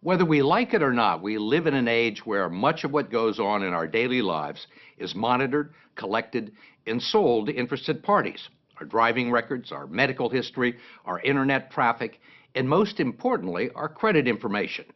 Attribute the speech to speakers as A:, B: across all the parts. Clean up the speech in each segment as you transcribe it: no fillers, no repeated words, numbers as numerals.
A: Whether we like it or not, we live in an age where much of what goes on in our daily lives is monitored, collected, and sold to interested parties. Our driving records, our medical history, our internet traffic, and most importantly, our credit information.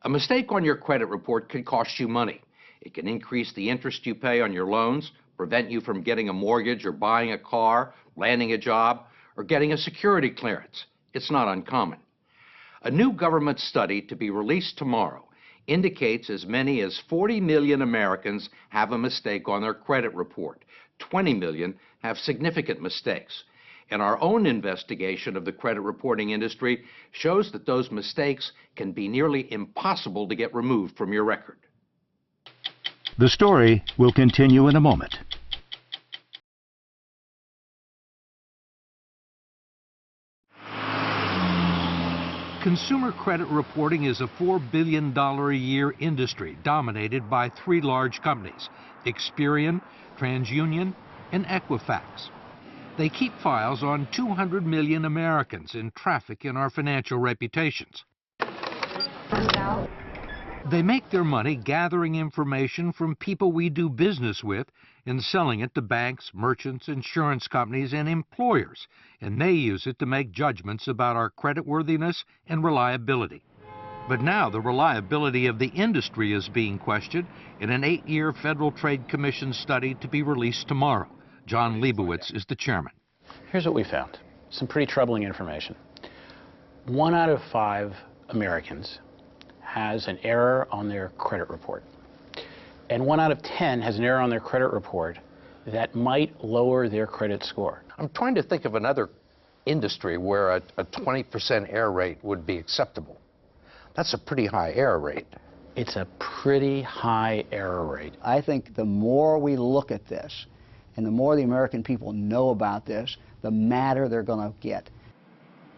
A: A mistake on your credit report could cost you money. It can increase the interest you pay on your loans, prevent you from getting a mortgage or buying a car, landing a job, or getting a security clearance. It's not uncommon. A new government study to be released tomorrow indicates as many as 40 million Americans have a mistake on their credit report. 20 million have significant mistakes. And our own investigation of the credit reporting industry shows that those mistakes can be nearly impossible to get removed from your record.
B: The story will continue in a moment.
C: Consumer credit reporting is a $4 billion a year industry dominated by three large companies, Experian, TransUnion, and Equifax. They keep files on 200 million Americans and traffic in our financial reputations. They make their money gathering information from people we do business with and selling it to banks, merchants, insurance companies, and employers, and they use it to make judgments about our creditworthiness and reliability. But now the reliability of the industry is being questioned in an 8-year Federal Trade Commission study to be released tomorrow. John Leibowitz is the chairman.
D: Here's what we found. Some pretty troubling information. 1 out of 5 Americans has an error on their credit report. And 1 out of 10 has an error on their credit report that might lower their credit score.
A: I'm trying to think of another industry where a 20% error rate would be acceptable. That's a pretty high error rate.
D: It's a pretty high error rate.
E: I think the more we look at this and the more the American people know about this, the madder they're going to get.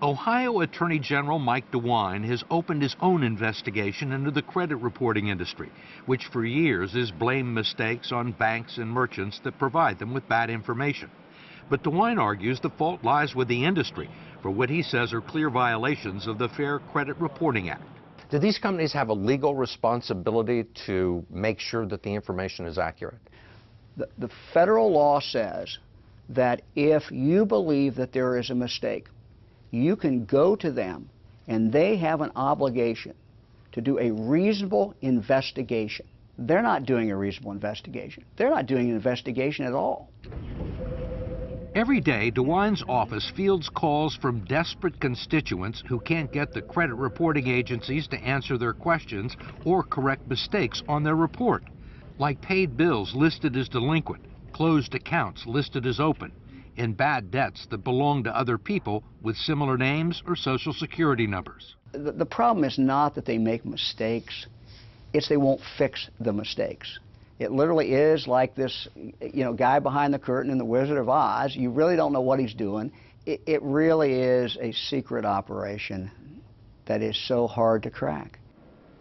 C: Ohio Attorney General Mike DeWine has opened his own investigation into the credit reporting industry, which for years has blamed mistakes on banks and merchants that provide them with bad information. But DeWine argues the fault lies with the industry for what he says are clear violations of the Fair Credit Reporting Act.
A: Do these companies have a legal responsibility to make sure that the information is accurate?
E: The federal law says that if you believe that there is a mistake, you can go to them and they have an obligation to do a reasonable investigation. They're not doing a reasonable investigation. They're not doing an investigation at all.
C: Every day, DeWine's office fields calls from desperate constituents who can't get the credit reporting agencies to answer their questions or correct mistakes on their report, like paid bills listed as delinquent, closed accounts listed as open, and bad debts that belong to other people with similar names or social security numbers.
E: The problem is not that they make mistakes, it's they won't fix the mistakes. It literally is like this, guy behind the curtain in The Wizard of Oz. You really don't know what he's doing. It really is a secret operation that is so hard to crack.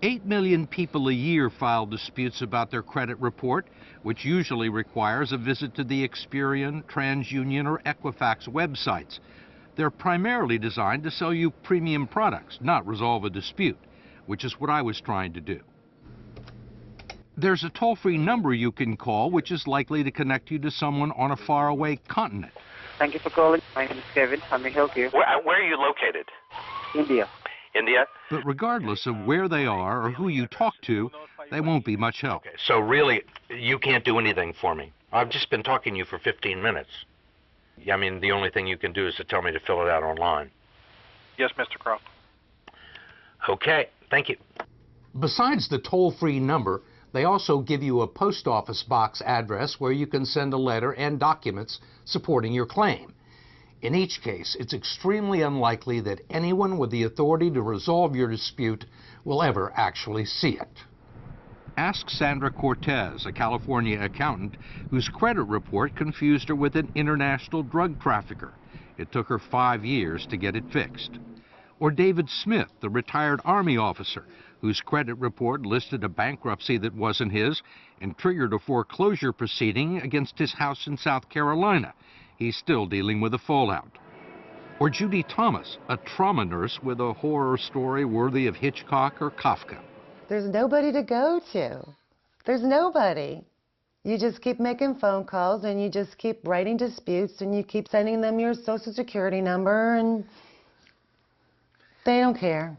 C: 8 million people a year file disputes about their credit report, which usually requires a visit to the Experian, TransUnion, or Equifax websites. They're primarily designed to sell you premium products, not resolve a dispute, which is what I was trying to do. There's a toll-free number you can call, which is likely to connect you to someone on a faraway continent.
F: Thank you for calling. My name is Kevin. How may I help you?
G: Where are you located?
F: India.
G: India?
C: But regardless of where they are or who you talk to, they won't be much help.
A: Okay, so really, you can't do anything for me. I've just been talking to you for 15 minutes. I mean, the only thing you can do is to tell me to fill it out online.
G: Yes, Mr. Kroft.
A: Okay, thank you. Besides the toll-free number, they also give you a post office box address where you can send a letter and documents supporting your claim. In each case, it's extremely unlikely that anyone with the authority to resolve your dispute will ever actually see it.
C: Ask Sandra Cortez, a California accountant whose credit report confused her with an international drug trafficker. It took her 5 years to get it fixed. Or David Smith, the retired Army officer whose credit report listed a bankruptcy that wasn't his and triggered a foreclosure proceeding against his house in South Carolina. He's still dealing with the fallout. Or Judy Thomas, a trauma nurse with a horror story worthy of Hitchcock or Kafka.
H: There's nobody to go to. There's nobody. You just keep making phone calls and you just keep writing disputes and you keep sending them your social security number and they don't care.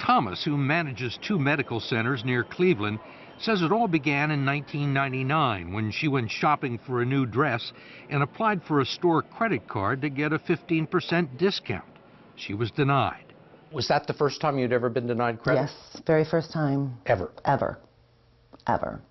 C: Thomas, who manages 2 medical centers near Cleveland, says it all began in 1999 when she went shopping for a new dress and applied for a store credit card to get a 15% discount. She was denied.
A: Was that the first time you'd ever been denied credit?
H: Yes, very first time.
A: Ever?
H: Ever. Ever.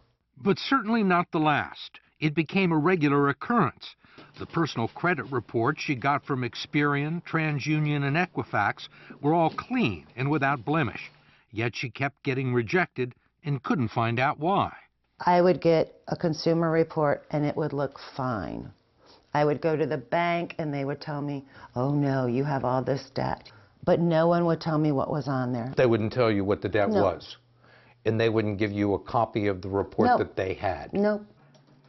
C: But certainly not the last. It became a regular occurrence. The personal credit reports she got from Experian, TransUnion, and Equifax were all clean and without blemish. Yet she kept getting rejected and couldn't find out why.
H: I would get a consumer report and it would look fine. I would go to the bank and they would tell me, oh no, you have all this debt. But no one would tell me what was on there.
A: They wouldn't tell you what the debt
H: No.
A: was? And they wouldn't give you a copy of the report
H: No.
A: that they had?
H: Nope.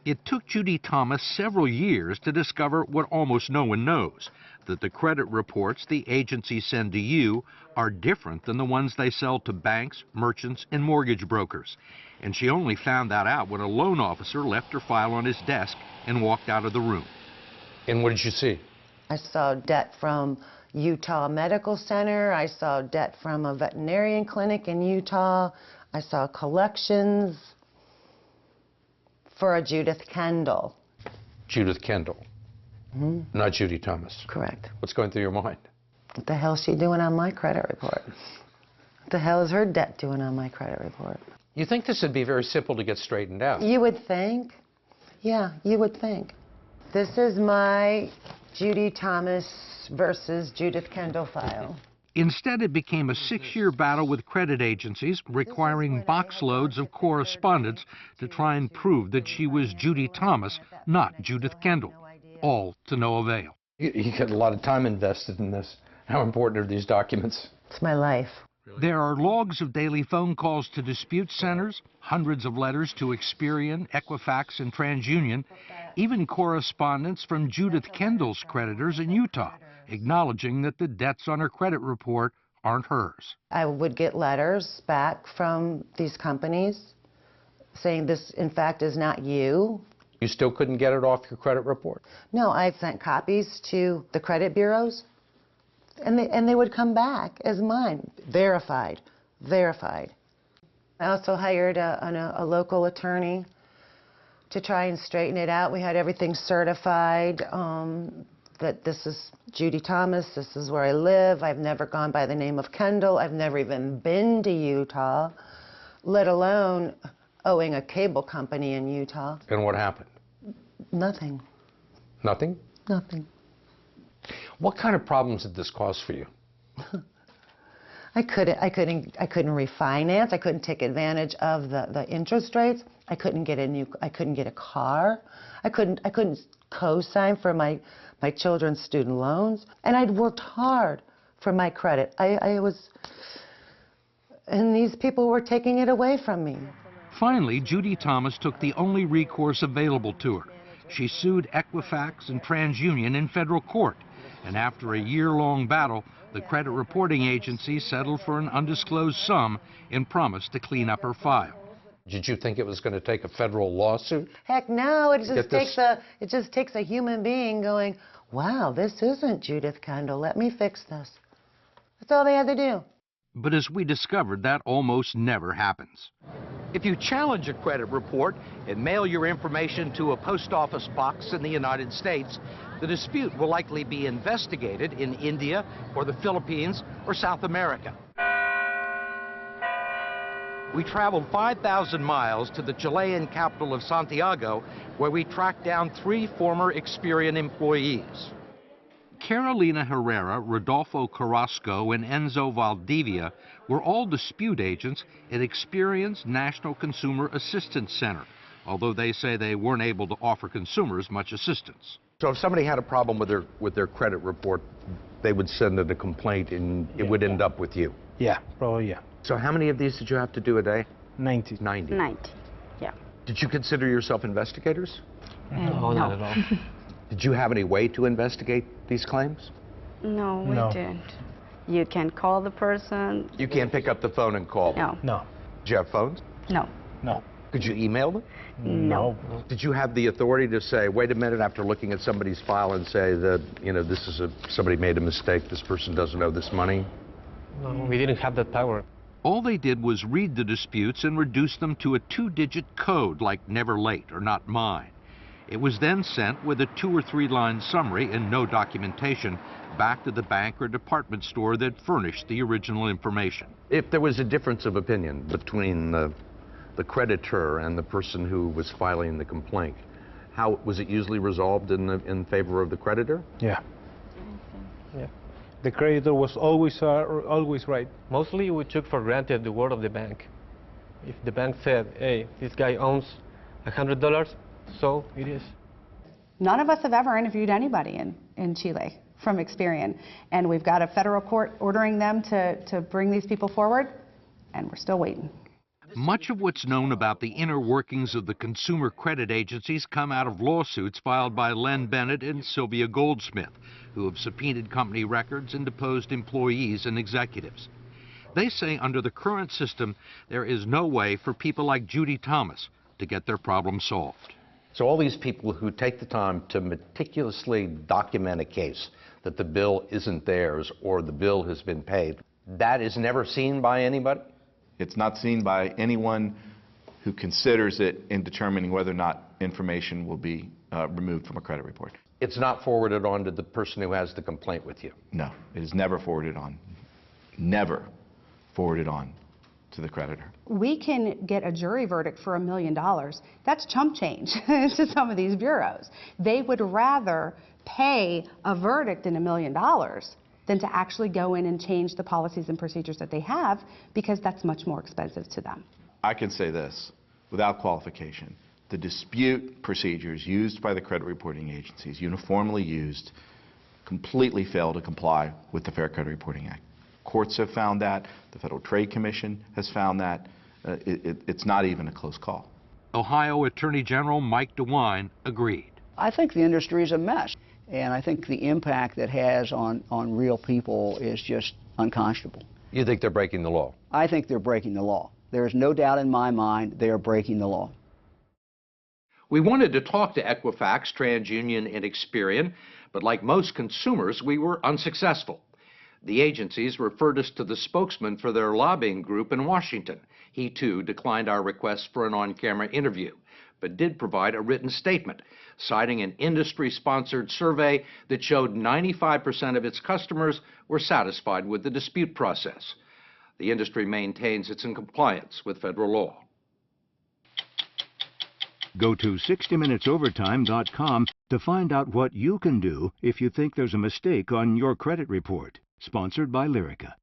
C: It took Judy Thomas several years to discover what almost no one knows, that the credit reports the agencies send to you are different than the ones they sell to banks, merchants, and mortgage brokers. And she only found that out when a loan officer left her file on his desk and walked out of the room.
A: And what did you see?
H: I saw debt from Utah Medical Center. I saw debt from a veterinarian clinic in Utah. I saw collections for a Judith Kendall.
A: Judith Kendall, not Judy Thomas.
H: Correct.
A: What's going through your mind?
H: What the hell is she doing on my credit report? What the hell is her debt doing on my credit report?
A: You think this would be very simple to get straightened out?
H: You would think. Yeah, you would think. This is my Judy Thomas versus Judith Kendall file.
C: Instead, it became a 6-year battle with credit agencies requiring box loads of correspondence to try and prove that she was Judy Thomas, not Judith Kendall, all to no avail.
A: You get a lot of time invested in this. How important are these documents?
H: It's my life.
C: There are logs of daily phone calls to dispute centers, hundreds of letters to Experian, Equifax, and TransUnion, even correspondence from Judith Kendall's creditors in Utah, acknowledging that the debts on her credit report aren't hers.
H: I would get letters back from these companies saying this, in fact, is not you.
A: You still couldn't get it off your credit report?
H: No, I sent copies to the credit bureaus, and they would come back as mine, verified, verified. I also hired a local attorney to try and straighten it out. We had everything certified, that this is Judy Thomas, this is where I live. I've never gone by the name of Kendall. I've never even been to Utah, let alone owing a cable company in Utah.
A: And what happened?
H: Nothing.
A: Nothing?
H: Nothing.
A: What kind of problems did this cause for you?
H: I couldn't refinance. I couldn't take advantage of the interest rates. I couldn't get a car. I couldn't co-sign for my children's student loans. And I'd worked hard for my credit. And these people were taking it away from me.
C: Finally, Judy Thomas took the only recourse available to her. She sued Equifax and TransUnion in federal court. And after a year-long battle, the credit reporting agency settled for an undisclosed sum and promised to clean up her file.
A: Did you think it was going to take a federal lawsuit?
H: Heck no, it just takes a human being going, wow, this isn't Judith Kendall, let me fix this. That's all they had to do.
C: But as we discovered, that almost never happens. If you challenge a credit report and mail your information to a post office box in the United States, the dispute will likely be investigated in India or the Philippines or South America. We traveled 5,000 miles to the Chilean capital of Santiago, where we tracked down 3 former Experian employees. Carolina Herrera, Rodolfo Carrasco, and Enzo Valdivia were all dispute agents at Experian's National Consumer Assistance Center, although they say they weren't able to offer consumers much assistance.
A: So if somebody had a problem with their credit report, they would send in a complaint and it would end up with you?
D: Yeah, probably, yeah.
A: So how many of these did you have to do a day?
D: 90.
A: 90.
I: 90, yeah.
A: Did you consider yourself investigators?
D: No, not at all.
A: Did you have any way to investigate these claims?
I: No, we
J: No.
I: didn't. You can call the person.
A: You can't pick up the phone and call them?
I: No.
J: No.
A: Did you have phones?
I: No.
J: No.
A: Could you email them?
I: No.
A: Did you have the authority to say, wait a minute, after looking at somebody's file and say that, you know, this is somebody made a mistake, this person doesn't owe this money?
J: No, we didn't have that power.
C: All they did was read the disputes and reduce them to a 2-digit code like never late or not mine. It was then sent with a 2- or 3-line summary and no documentation back to the bank or department store that furnished the original information.
A: If there was a difference of opinion between the creditor and the person who was filing the complaint, how was it usually resolved in favor of the creditor?
J: Yeah. Yeah. The creditor was always right. Mostly we took for granted the word of the bank. If the bank said, hey, this guy owns $100, so it is.
K: None of us have ever interviewed anybody in Chile from Experian, and we've got a federal court ordering them to bring these people forward, and we're still waiting.
C: Much of what's known about the inner workings of the consumer credit agencies come out of lawsuits filed by Len Bennett and Sylvia Goldsmith, who have subpoenaed company records and deposed employees and executives. They say under the current system, there is no way for people like Judy Thomas to get their problem solved.
A: So all these people who take the time to meticulously document a case that the bill isn't theirs or the bill has been paid, that is never seen by anybody?
L: It's not seen by anyone who considers it in determining whether or not information will be removed from a credit report.
A: It's not forwarded on to the person who has the complaint with you?
L: No, it is never forwarded on. Never forwarded on to the creditor.
K: We can get a jury verdict for $1 million. That's chump change to some of these bureaus. They would rather pay a verdict in $1 million than to actually go in and change the policies and procedures that they have, because that's much more expensive to them.
L: I can say this without qualification. The dispute procedures used by the credit reporting agencies, uniformly used, completely fail to comply with the Fair Credit Reporting Act. Courts have found that. The Federal Trade Commission has found that. It's not even a close call.
C: Ohio Attorney General Mike DeWine agreed.
E: I think the industry is a mess, and I think the impact it has on real people is just unconscionable.
A: You think they're breaking the law?
E: I think they're breaking the law. There is no doubt in my mind they are breaking the law.
A: We wanted to talk to Equifax, TransUnion, and Experian, but like most consumers, we were unsuccessful. The agencies referred us to the spokesman for their lobbying group in Washington. He, too, declined our request for an on-camera interview, but did provide a written statement, citing an industry-sponsored survey that showed 95% of its customers were satisfied with the dispute process. The industry maintains it's in compliance with federal law.
B: Go to 60minutesovertime.com to find out what you can do if you think there's a mistake on your credit report. Sponsored by Lyrica.